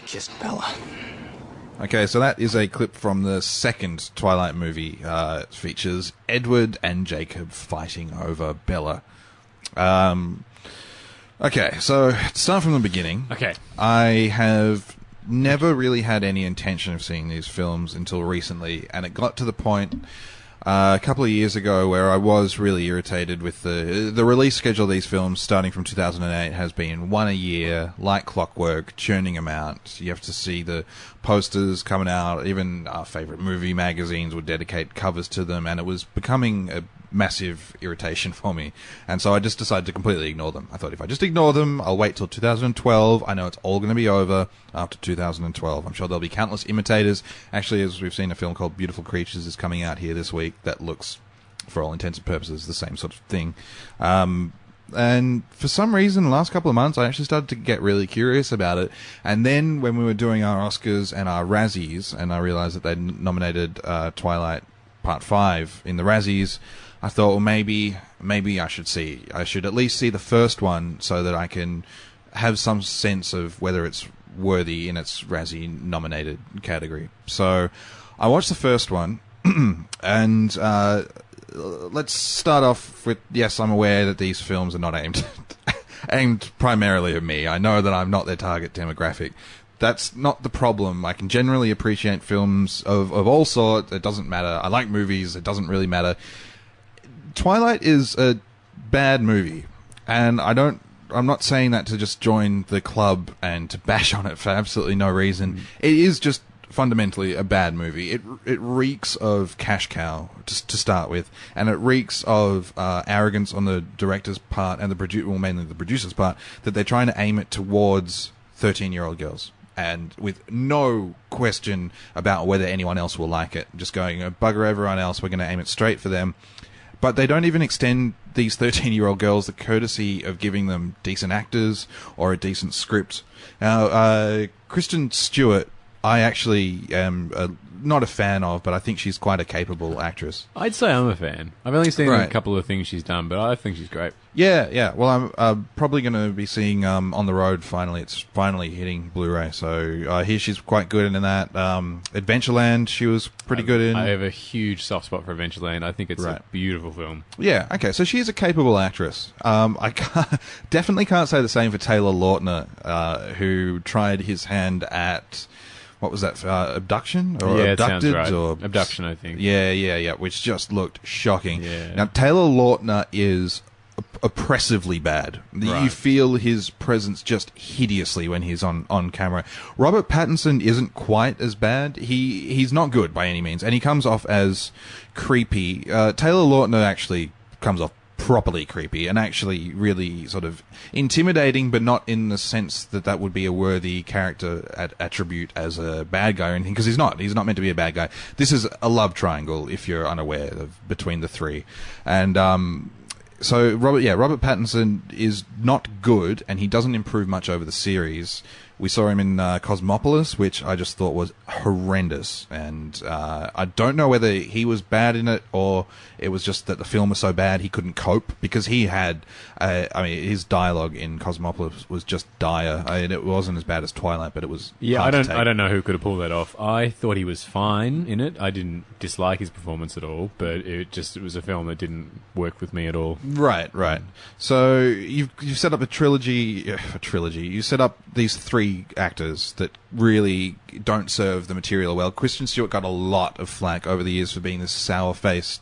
kissed Bella. Okay, so that is a clip from the second Twilight movie. It features Edward and Jacob fighting over Bella. Okay, so to start from the beginning. Okay. I have never really had any intention of seeing these films until recently, and it got to the point a couple of years ago where I was really irritated with the release schedule of these films starting from 2008 has been one a year, like clockwork, churning them out. You have to see the posters coming out. Even our favourite movie magazines would dedicate covers to them, and it was becoming a massive irritation for me. And so I just decided to completely ignore them. I thought if I just ignore them, I'll wait till 2012. I know it's all going to be over after 2012. I'm sure there'll be countless imitators. Actually, as we've seen, a film called Beautiful Creatures is coming out here this week that looks, for all intents and purposes, the same sort of thing. And for some reason, the last couple of months, I actually started to get really curious about it. And then when we were doing our Oscars and our Razzies, and I realized that they'd nominated Twilight Part 5 in the Razzies, I thought, well, maybe I should at least see the first one so that I can have some sense of whether it's worthy in its Razzie nominated category. So I watched the first one, and let's start off with, yes, I'm aware that these films are not aimed primarily at me. I know that I'm not their target demographic. That's not the problem. I can generally appreciate films of all sorts. It doesn't matter. I like movies. It doesn't really matter. Twilight is a bad movie, and I'm not saying that to just join the club and to bash on it for absolutely no reason. It is just fundamentally a bad movie. It reeks of cash cow to start with, and it reeks of arrogance on the director's part and mainly the producer's part, that they're trying to aim it towards 13-year-old girls. And with no question about whether anyone else will like it. Just going, bugger everyone else, we're going to aim it straight for them. But they don't even extend these 13-year-old girls the courtesy of giving them decent actors or a decent script. Now, Kristen Stewart, I actually am not a fan of, but I think she's quite a capable actress. I'd say I'm a fan. I've only seen a couple of things she's done, but I think she's great. Yeah. Well, I'm probably going to be seeing On the Road finally. It's finally hitting Blu-ray, so I hear she's quite good in that. Adventureland, she was pretty good in. I have a huge soft spot for Adventureland. I think it's a beautiful film. Yeah, okay, so she is a capable actress. I definitely can't say the same for Taylor Lautner, who tried his hand at... What was that? Abduction? Or yeah, Abducted? Sounds right. Or Abduction, I think. Yeah, which just looked shocking. Yeah. Now, Taylor Lautner is oppressively bad. Right. You feel his presence just hideously when he's on camera. Robert Pattinson isn't quite as bad. He's not good by any means, and he comes off as creepy. Taylor Lautner actually comes off properly creepy and actually really sort of intimidating, but not in the sense that would be a worthy character attribute as a bad guy or anything, because he's not meant to be a bad guy. This is a love triangle, if you're unaware of, between the three. And so Robert Pattinson is not good, and he doesn't improve much over the series. We saw him in Cosmopolis, which I just thought was horrendous. And I don't know whether he was bad in it or it was just that the film was so bad he couldn't cope, because he had... his dialogue in Cosmopolis was just dire. It wasn't as bad as Twilight, but it was hard to take. I don't know who could have pulled that off. I thought he was fine in it. I didn't dislike his performance at all, but it was a film that didn't work with me at all. Right. So you've set up a trilogy. You set up these three actors that really don't serve the material well. Kristen Stewart got a lot of flack over the years for being this sour-faced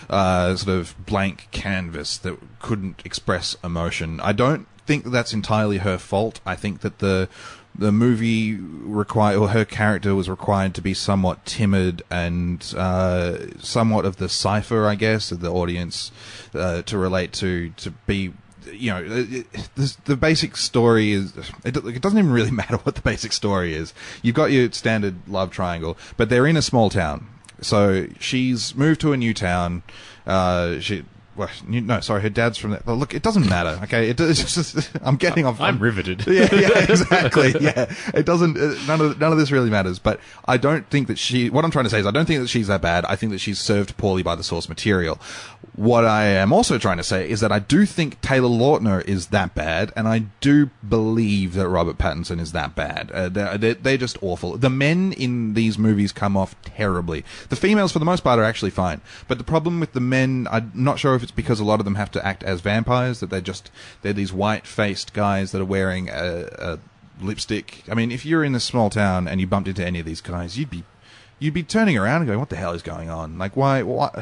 sort of blank canvas that couldn't express emotion. I don't think that's entirely her fault. I think that the movie her character was required to be somewhat timid and somewhat of the cipher, I guess, of the audience to relate to be... the basic story is... It doesn't even really matter what the basic story is. You've got your standard love triangle, but they're in a small town. So she's moved to a new town. well, no, sorry, her dad's from that. Well, look, it doesn't matter, okay? It's just, I'm getting off. I'm riveted. Yeah, exactly. Yeah, it doesn't. None of this really matters. But I don't think that what I'm trying to say is, I don't think that she's that bad. I think that she's served poorly by the source material. What I am also trying to say is that I do think Taylor Lautner is that bad, and I do believe that Robert Pattinson is that bad. They're just awful. The men in these movies come off terribly. The females, for the most part, are actually fine. But the problem with the men, I'm not sure if it's because a lot of them have to act as vampires, that they're these white-faced guys that are wearing a lipstick. I mean, if you're in a small town and you bumped into any of these guys, you'd be turning around and going, what the hell is going on? Like, why?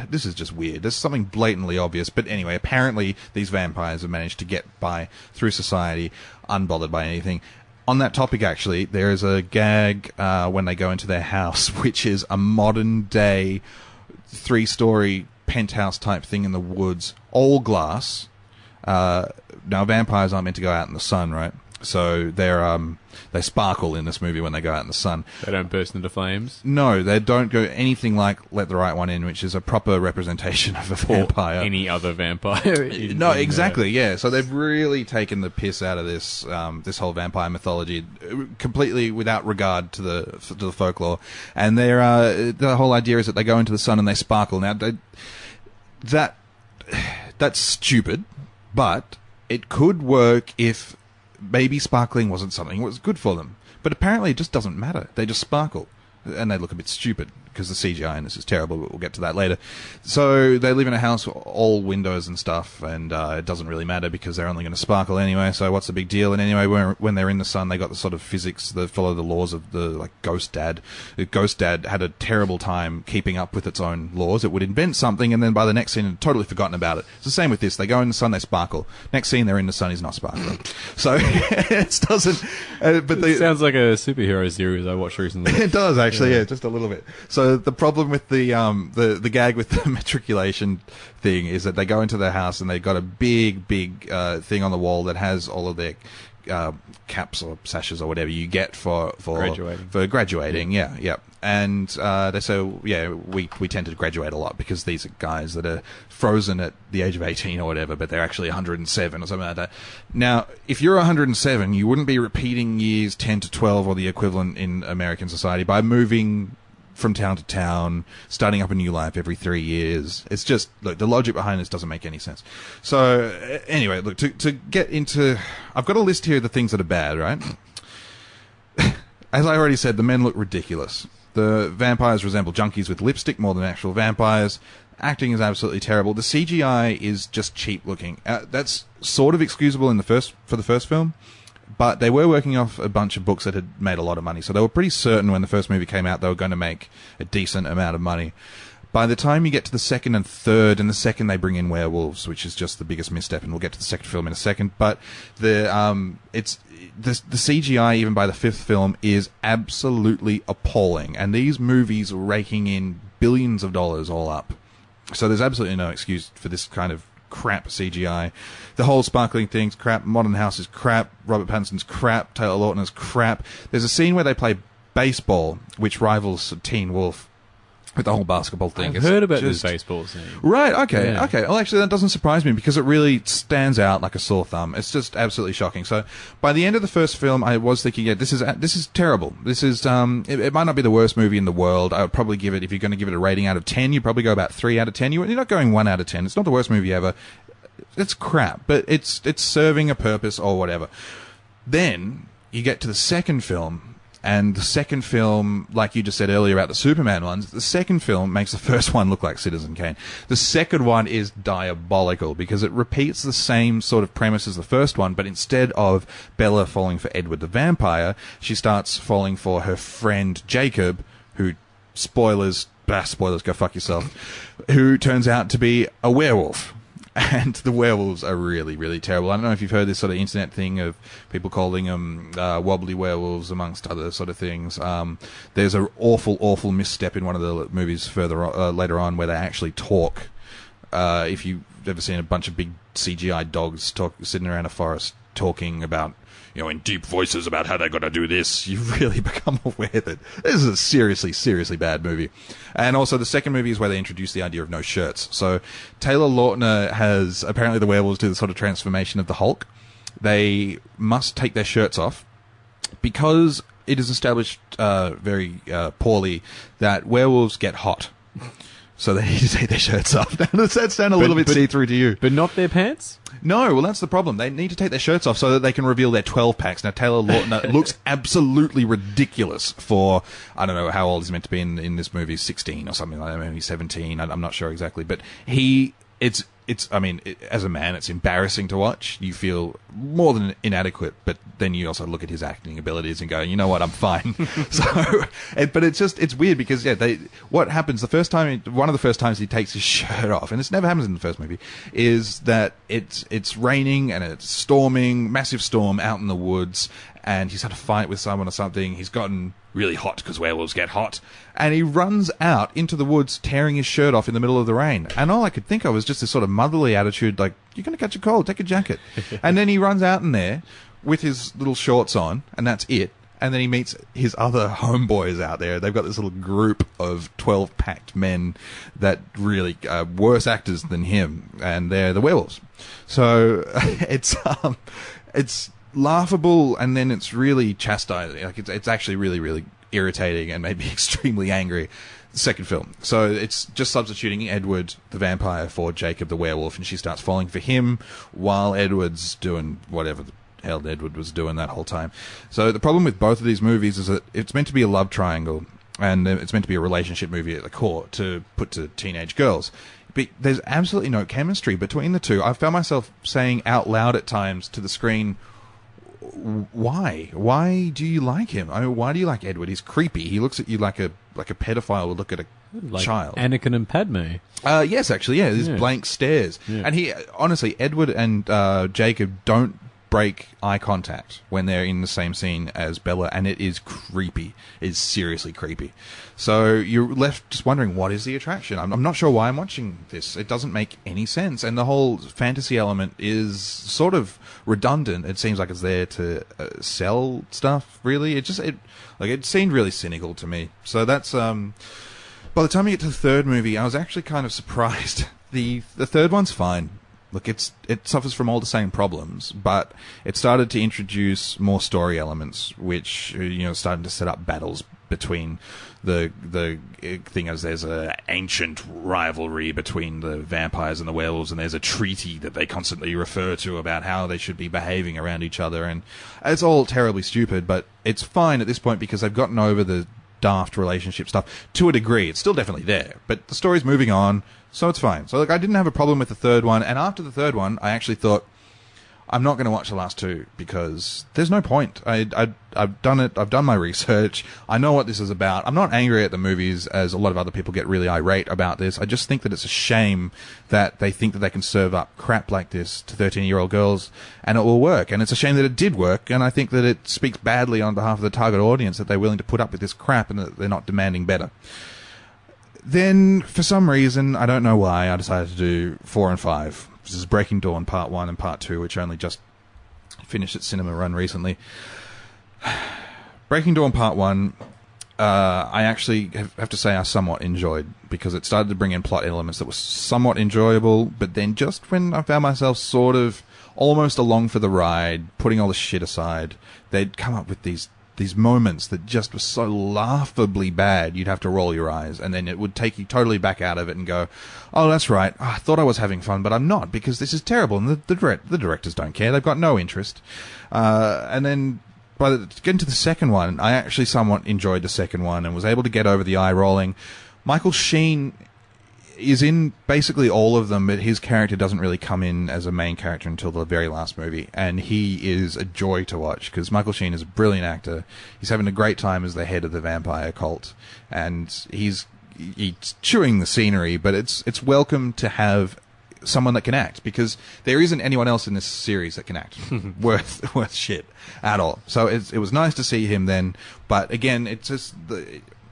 This is just weird. There's something blatantly obvious. But anyway, apparently these vampires have managed to get by through society unbothered by anything. On that topic, actually, there is a gag when they go into their house, which is a modern-day 3-story penthouse type thing in the woods, all glass. Now, vampires aren't meant to go out in the sun, right? So they sparkle in this movie when they go out in the sun. They don't burst into flames? No, they don't go anything like Let the Right One In, which is a proper representation of a vampire. Or any other vampire. No, exactly, yeah. So they've really taken the piss out of this this whole vampire mythology, completely without regard to the folklore. And the whole idea is that they go into the sun and they sparkle. Now, that's stupid, but it could work if maybe sparkling wasn't something that was good for them. But apparently it just doesn't matter. They just sparkle. And they look a bit stupid, because the CGI in this is terrible, but we'll get to that later. So they live in a house, all windows and stuff, and it doesn't really matter because they're only going to sparkle anyway, so what's the big deal? And anyway, when they're in the sun, they got the sort of physics that follow the laws of the, like, Ghost Dad. Ghost Dad had a terrible time keeping up with its own laws. It would invent something, and then by the next scene, it totally forgotten about it. It's the same with this. They go in the sun, they sparkle. Next scene, they're in the sun, he's not sparkling. So, it doesn't... it sounds like a superhero series I watched recently. It does, actually, yeah, just a little bit. So the problem with the gag with the matriculation thing is that they go into their house and they've got a big thing on the wall that has all of their caps or sashes or whatever you get for graduating. Yeah. And they say, we tend to graduate a lot because these are guys that are frozen at the age of 18 or whatever, but they're actually 107 or something like that. Now, if you're 107, you wouldn't be repeating years 10 to 12 or the equivalent in American society by moving from town to town, starting up a new life every 3 years. It's just, look, the logic behind this doesn't make any sense. So, anyway, look, to get into... I've got a list here of the things that are bad, right? As I already said, the men look ridiculous. The vampires resemble junkies with lipstick more than actual vampires. Acting is absolutely terrible. The CGI is just cheap looking. That's sort of excusable for the first film, but they were working off a bunch of books that had made a lot of money, so they were pretty certain when the first movie came out they were going to make a decent amount of money. By the time you get to the second and third, and the second they bring in werewolves, which is just the biggest misstep, and we'll get to the second film in a second, but the CGI, even by the fifth film, is absolutely appalling, and these movies are raking in billions of dollars all up. So there's absolutely no excuse for this kind of crap CGI. The whole sparkling thing's crap. Modern House is crap. Robert Pattinson's crap. Taylor Lautner's crap. There's a scene where they play baseball, which rivals Teen Wolf. With the whole basketball thing. I've heard about this baseball scene. Right, okay. Well, actually, that doesn't surprise me because it really stands out like a sore thumb. It's just absolutely shocking. So, by the end of the first film, I was thinking, this is terrible. This is, it might not be the worst movie in the world. I would probably give it, if you're going to give it a rating out of 10, you'd probably go about 3 out of 10. You're not going 1 out of 10. It's not the worst movie ever. It's crap, but it's serving a purpose or whatever. Then, you get to the second film, and the second film, like you just said earlier about the Superman ones, the second film makes the first one look like Citizen Kane. The second one is diabolical because it repeats the same sort of premise as the first one, but instead of Bella falling for Edward the vampire, she starts falling for her friend Jacob, who, spoilers, go fuck yourself, who turns out to be a werewolf. And the werewolves are really, really terrible. I don't know if you've heard this sort of internet thing of people calling them wobbly werewolves, amongst other sort of things. There's an awful misstep in one of the movies later on where they actually talk. If you've ever seen a bunch of big CGI dogs sitting around a forest talking about, in deep voices about how they're going to do this, you really become aware that this is a seriously, seriously bad movie. And also, the second movie is where they introduce the idea of no shirts. So Taylor Lautner has, apparently the werewolves do the sort of transformation of the Hulk. They must take their shirts off because it is established very poorly that werewolves get hot. So they need to take their shirts off. Now, does that sound a little bit see-through to you? But not their pants? No, well, that's the problem. They need to take their shirts off so that they can reveal their 12-packs. Now, Taylor Lautner looks absolutely ridiculous for, I don't know how old he's meant to be in this movie, 16 or something like that, maybe 17, I'm not sure exactly. But as a man, it's embarrassing to watch. You feel more than inadequate, but then you also look at his acting abilities and go, you know what, I'm fine. But it's weird because, what happens one of the first times he takes his shirt off, and this never happens in the first movie, is that it's raining and it's storming, massive storm out in the woods, and he's had a fight with someone or something. He's gotten really hot because werewolves get hot, and he runs out into the woods tearing his shirt off in the middle of the rain. And all I could think of was just this sort of motherly attitude, like, you're going to catch a cold, take a jacket. And then he runs out in there with his little shorts on, and that's it. And then he meets his other homeboys out there. They've got this little group of 12-packed men that really are worse actors than him, and they're the werewolves. So it's laughable, and then it's really chastising. Like it's actually really, really irritating and made me extremely angry. The second film. So it's just substituting Edward the vampire for Jacob the werewolf, and she starts falling for him while Edward's doing whatever the hell Edward was doing that whole time. So the problem with both of these movies is that it's meant to be a love triangle, and it's meant to be a relationship movie at the core to put to teenage girls. But there's absolutely no chemistry between the two. I found myself saying out loud at times to the screen, why do you like him? I mean, why do you like Edward? He's creepy. He looks at you like a pedophile would look at a child. Anakin and Padme. Yes, actually, yeah. These blank stares. Yeah. And he, honestly, Edward and Jacob don't break eye contact when they're in the same scene as Bella, and it is creepy. It's seriously creepy. So you're left just wondering, what is the attraction? I'm not sure why I'm watching this. It doesn't make any sense, and the whole fantasy element is sort of redundant. It seems like it's there to sell stuff, really. It seemed really cynical to me. So that's by the time you get to the third movie, I was actually kind of surprised. The third one's fine. Look, it suffers from all the same problems, but it started to introduce more story elements, which, starting to set up battles between the thing as there's an ancient rivalry between the vampires and the werewolves, and there's a treaty that they constantly refer to about how they should be behaving around each other, and it's all terribly stupid, but it's fine at this point because they've gotten over the daft relationship stuff to a degree. It's still definitely there, but the story's moving on, so it's fine. So I didn't have a problem with the third one, and after the third one, I actually thought, I'm not going to watch the last two because there's no point. I've done it. I've done my research. I know what this is about. I'm not angry at the movies as a lot of other people get really irate about this. I just think that it's a shame that they think that they can serve up crap like this to 13-year-old girls and it will work. And it's a shame that it did work. And I think that it speaks badly on behalf of the target audience that they're willing to put up with this crap and that they're not demanding better. Then, for some reason, I don't know why, I decided to do 4 and 5. This is Breaking Dawn Part 1 and Part 2, which only just finished its cinema run recently. Breaking Dawn Part 1, I actually have to say I somewhat enjoyed, because it started to bring in plot elements that were somewhat enjoyable, but then just when I found myself sort of almost along for the ride, putting all the shit aside, they'd come up with these moments that just were so laughably bad you'd have to roll your eyes, and then it would take you totally back out of it and go, oh, that's right, I thought I was having fun, but I'm not, because this is terrible, and the directors don't care, they've got no interest. And then getting to the second one, I actually somewhat enjoyed the second one and was able to get over the eye rolling. Michael Sheen is in basically all of them, but his character doesn't really come in as a main character until the very last movie, and he is a joy to watch because Michael Sheen is a brilliant actor. He's having a great time as the head of the vampire cult, and he's chewing the scenery, but it's welcome to have someone that can act, because there isn't anyone else in this series that can act worth shit at all. So it was nice to see him then, but again, it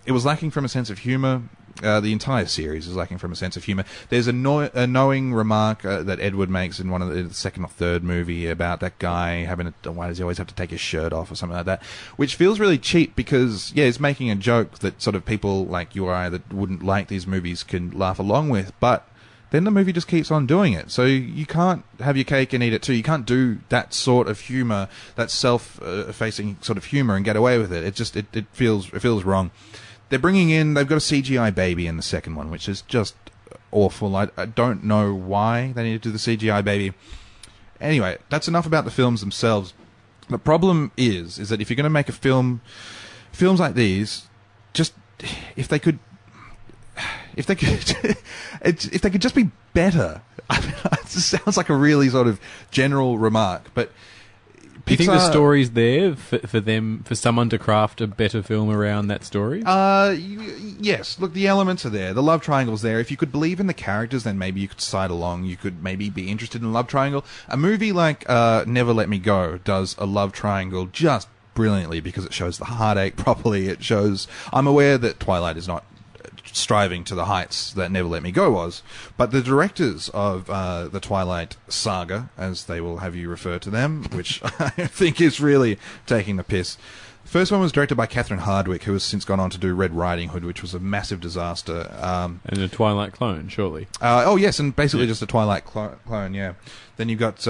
was lacking from a sense of humor. The entire series is lacking from a sense of humour. There's a knowing remark that Edward makes in one of the second or third movie about that guy why does he always have to take his shirt off or something like that, which feels really cheap because, yeah, it's making a joke that sort of people like you or I that wouldn't like these movies can laugh along with, but then the movie just keeps on doing it. So you can't have your cake and eat it too. You can't do that sort of humour, that self-facing sort of humour and get away with it. It feels wrong. They've got a CGI baby in the second one, which is just awful. I don't know why they need to do the CGI baby. Anyway, that's enough about the films themselves. The problem is that if you're going to make films like these, just if they could just be better. I mean, it sounds like a really sort of general remark, but do you think the story's there for someone to craft a better film around that story? Yes. Look, the elements are there. The love triangle's there. If you could believe in the characters, then maybe you could side along. You could maybe be interested in a love triangle. A movie like Never Let Me Go does a love triangle just brilliantly because it shows the heartache properly. I'm aware that Twilight is not striving to the heights that Never Let Me Go was, but the directors of the Twilight Saga, as they will have you refer to them, which I think is really taking the piss. The first one was directed by Catherine Hardwicke, who has since gone on to do Red Riding Hood, which was a massive disaster. And a Twilight clone, surely. Oh yes, and basically just a Twilight clone, yeah. Then you've got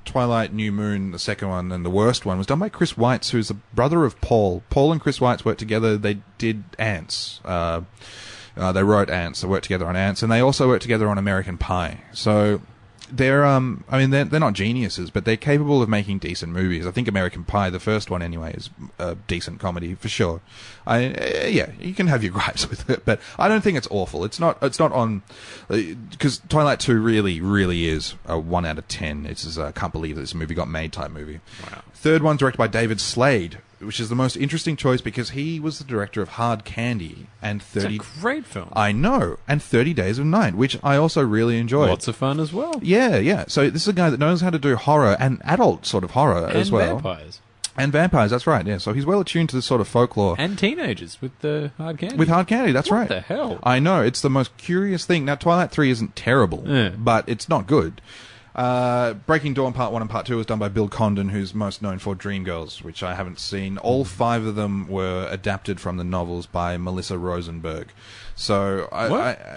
Twilight New Moon, the second one, and the worst one was done by Chris Weitz, who's the brother of Paul. Paul and Chris Weitz worked together. They did Ants. They wrote Ants. They worked together on Ants, and they also worked together on American Pie. So they're not geniuses, but they're capable of making decent movies. I think American Pie, the first one anyway, is a decent comedy for sure. Yeah, you can have your gripes with it, but I don't think it's awful. It's not on because Twilight 2 really is a 1 out of 10. It's I can't believe this movie got made type movie. Wow. Third one directed by David Slade, which is the most interesting choice because he was the director of Hard Candy and 30... It's a great film. I know, and 30 Days of Night, which I also really enjoyed. Lots of fun as well. Yeah. So this is a guy that knows how to do horror and adult sort of horror as well. And vampires. And vampires, that's right, yeah. So he's well attuned to this sort of folklore. And teenagers with the Hard Candy. With Hard Candy, that's right. What the hell? I know, it's the most curious thing. Now, Twilight 3 isn't terrible, but it's not good. Breaking Dawn Part 1 and Part 2 was done by Bill Condon, who's most known for Dreamgirls, which I haven't seen. All 5 of them were adapted from the novels by Melissa Rosenberg. So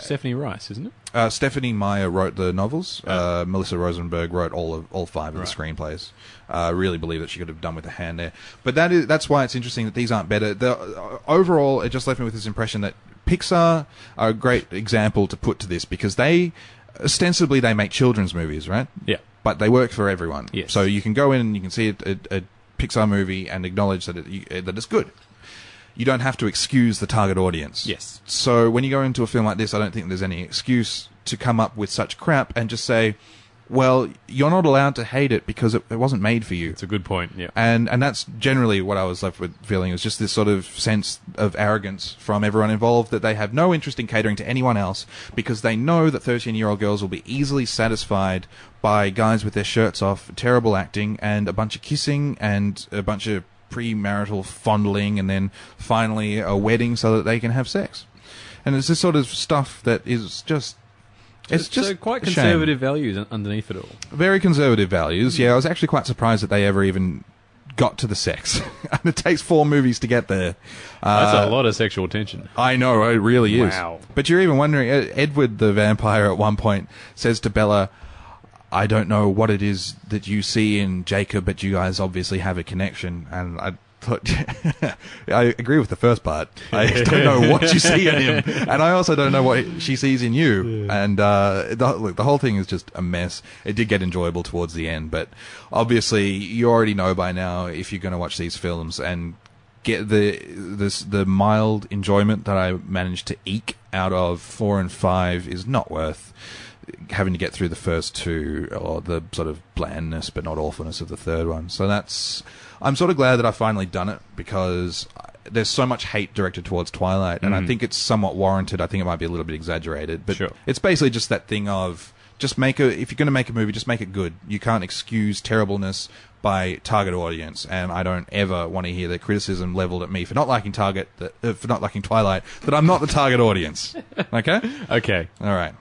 Stephanie Rice, isn't it? Stephanie Meyer wrote the novels. Melissa Rosenberg wrote all 5 of the screenplays. Really believe that she could have done with a hand there. But that's why it's interesting that these aren't better. Overall, it just left me with this impression that Pixar are a great example to put to this because ostensibly they make children's movies, right? Yeah. But they work for everyone. Yes. So you can go in and you can see a Pixar movie and acknowledge that it's good. You don't have to excuse the target audience. Yes. So when you go into a film like this, I don't think there's any excuse to come up with such crap and just say, well, you're not allowed to hate it because it wasn't made for you. It's a good point, yeah. And that's generally what I was left with feeling. It was just this sort of sense of arrogance from everyone involved that they have no interest in catering to anyone else because they know that 13-year-old girls will be easily satisfied by guys with their shirts off, terrible acting, and a bunch of kissing and a bunch of premarital fondling and then finally a wedding so that they can have sex. And it's this sort of stuff that is just... It's just so quite conservative values underneath it all. Very conservative values, yeah. I was actually quite surprised that they ever even got to the sex. And it takes 4 movies to get there. That's a lot of sexual tension. I know, it really is. Wow. But you're even wondering, Edward the vampire at one point says to Bella, I don't know what it is that you see in Jacob, but you guys obviously have a connection. And I thought, I agree with the first part. I don't know what you see in him, and I also don't know what she sees in you. Yeah. And look, the whole thing is just a mess. It did get enjoyable towards the end, but obviously you already know by now if you're going to watch these films and get the mild enjoyment that I managed to eke out of 4 and 5 is not worth having to get through the first 2 or the sort of blandness but not awfulness of the third one. So I'm sort of glad that I've finally done it because there's so much hate directed towards Twilight, and I think it's somewhat warranted. I think it might be a little bit exaggerated, but it's basically just that thing of if you're going to make a movie, just make it good. You can't excuse terribleness by target audience, and I don't ever want to hear the criticism leveled at me for not liking Twilight, that I'm not the target audience. Okay? Okay. All right.